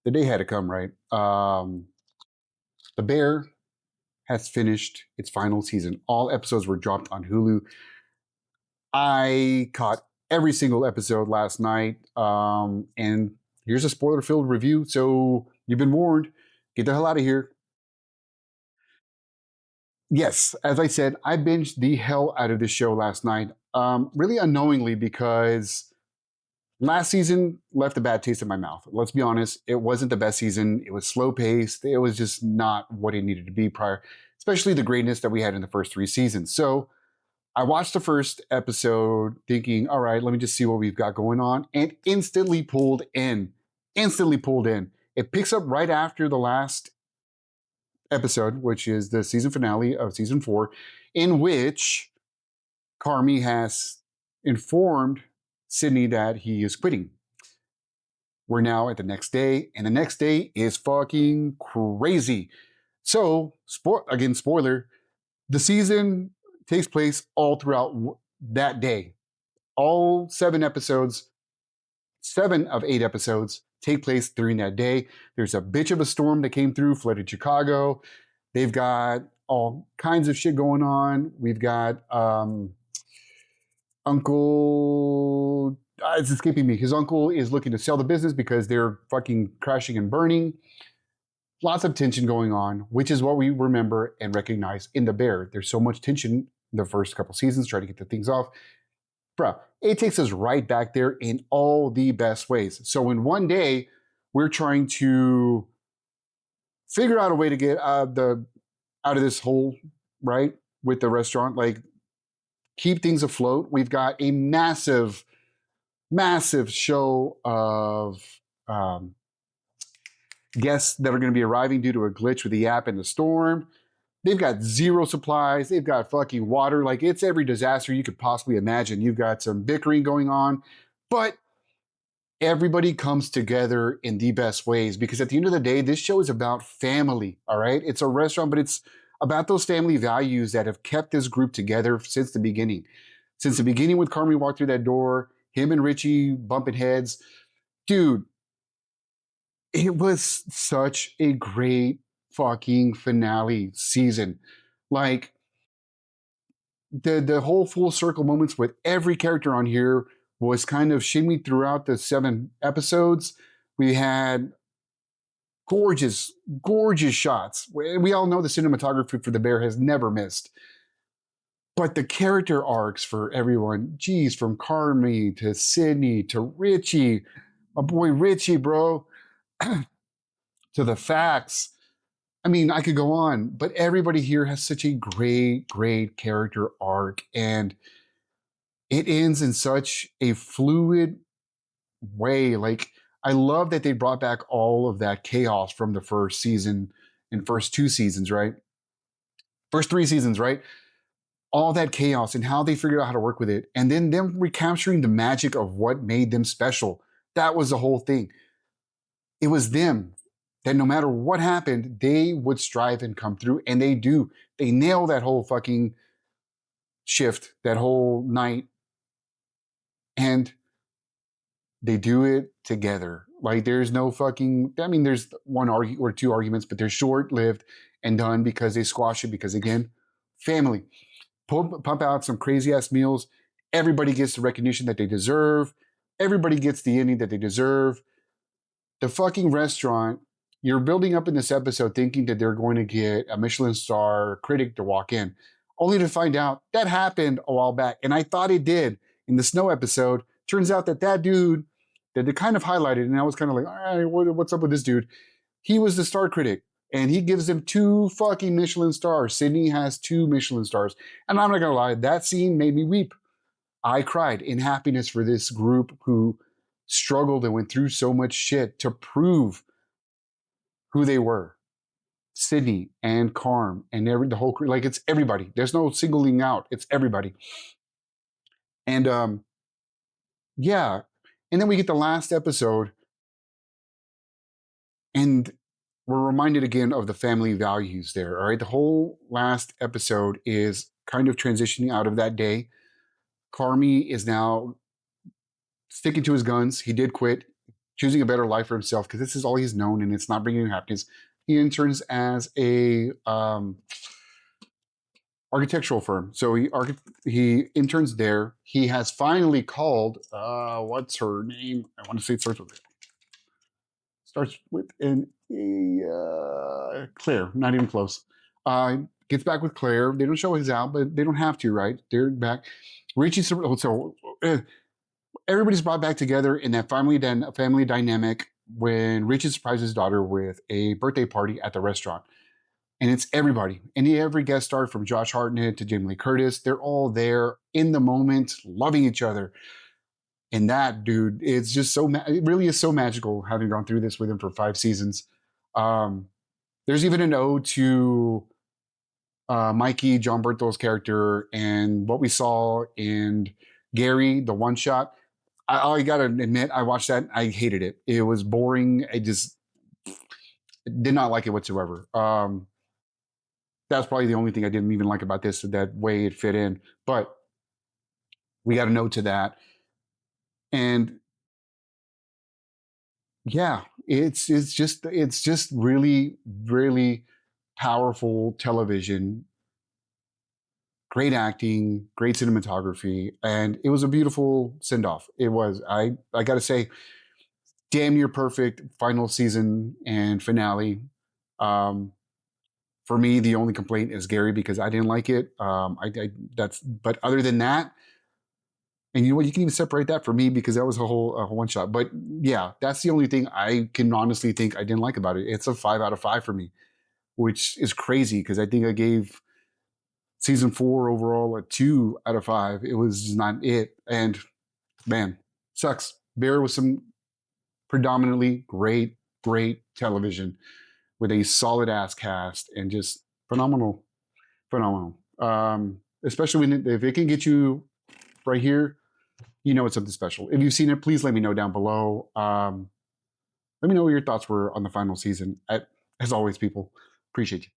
the day had to come, right? The Bear has finished its final season. All episodes were dropped on Hulu. I caught every single episode last night, and here's a spoiler-filled review. So you've been warned. Get the hell out of here. Yes, as I said, I binged the hell out of this show last night, really unknowingly because last season left a bad taste in my mouth. Let's be honest, it wasn't the best season. It was slow paced. It was just not what it needed to be prior, especially the greatness that we had in the first three seasons. So I watched the first episode thinking, all right, let me just see what we've got going on, and instantly pulled in. Instantly pulled in. It picks up right after the last episode, which is the season finale of season 4, in which Carmi has informed Sydney that he is quitting. We're now at the next day, and the next day is fucking crazy. So, again, spoiler, the season takes place all throughout that day. All 7 of 8 episodes take place during that day. There's a bitch of a storm that came through, flooded Chicago. They've got all kinds of shit going on. We've got Uncle, it's escaping me. His uncle is looking to sell the business because they're fucking crashing and burning. Lots of tension going on, which is what we remember and recognize in The Bear. There's so much tension in the first couple seasons trying to get the things off. Bruh, it takes us right back there in all the best ways. So in one day, we're trying to figure out a way to get out of this hole, right? With the restaurant, like keep things afloat. We've got a massive, massive show of guests that are going to be arriving due to a glitch with the app and the storm. They've got zero supplies. They've got fucking water. Like it's every disaster you could possibly imagine. You've got some bickering going on, but everybody comes together in the best ways because at the end of the day, this show is about family. All right. It's a restaurant, but it's about those family values that have kept this group together since the beginning. Since the beginning, with Carmi walked through that door, him and Richie bumping heads. Dude, it was such a great fucking finale season. Like the whole full circle moments with every character on here was kind of shimmied throughout the 7 episodes. We had gorgeous, gorgeous shots. We all know the cinematography for The Bear has never missed. But the character arcs for everyone, geez, from Carmi to Sydney to Richie, my boy Richie, bro, to the facts. I mean, I could go on, but everybody here has such a great, great character arc, and it ends in such a fluid way. Like, I love that they brought back all of that chaos from the first season and first 2 seasons, right? First 3 seasons, right? All that chaos and how they figured out how to work with it, and then them recapturing the magic of what made them special. That was the whole thing. It was them that no matter what happened, they would strive and come through, and they do. They nail that whole fucking shift, that whole night, and they do it together. Like there's no fucking, I mean, there's one or 2 arguments, but they're short-lived and done because they squash it because, again, family. Pump out some crazy-ass meals. Everybody gets the recognition that they deserve. Everybody gets the ending that they deserve. The fucking restaurant, you're building up in this episode thinking that they're going to get a Michelin star critic to walk in, only to find out that happened a while back. And I thought it did in the snow episode. Turns out that dude that they kind of highlighted, and I was kind of like, all right, what's up with this dude? He was the star critic, and he gives them 2 fucking Michelin stars. Sydney has 2 Michelin stars. And I'm not going to lie, that scene made me weep. I cried in happiness for this group who struggled and went through so much shit to prove who they were. Sydney and Carm and the whole crew, like it's everybody. There's no singling out. It's everybody. And yeah. And then we get the last episode, and we're reminded again of the family values there. All right. The whole last episode is kind of transitioning out of that day. Carmi is now sticking to his guns. He did quit, choosing a better life for himself because this is all he's known and it's not bringing him happiness. He interns as a architectural firm. So he interns there. He has finally called what's her name? I want to say it starts with an Claire. Not even close. Gets back with Claire. They don't show his out, but they don't have to, right? They're back. Richie, so everybody's brought back together in that family dynamic when Richie surprises his daughter with a birthday party at the restaurant. And it's everybody. Every guest star from Josh Hartnett to Jamie Lee Curtis, they're all there in the moment, loving each other. And that, dude, it's just it really is so magical having gone through this with him for 5 seasons. There's even an ode to Mikey, John Berthol's character, and what we saw in Gary, the one shot. I gotta admit, I watched that. I hated it. It was boring. I just did not like it whatsoever. That's probably the only thing I didn't even like about this, that way it fit in. But we got a note to that. And yeah, it's just really, really powerful television. Great acting, great cinematography, and it was a beautiful send off. It was. I got to say, damn near perfect final season and finale. Um, for me, the only complaint is Gary because I didn't like it. But other than that, and you know what, you can even separate that for me because that was a whole one shot. But yeah, that's the only thing I can honestly think I didn't like about it. It's a 5 out of 5 for me, which is crazy because I think I gave season 4 overall a 2 out of 5. It was just not it, and man, sucks. Bear was some predominantly great television with a solid ass cast and just phenomenal. Especially if it can get you right here, you know it's something special. If you've seen it, please let me know down below. Let me know what your thoughts were on the final season. As always, people, appreciate you.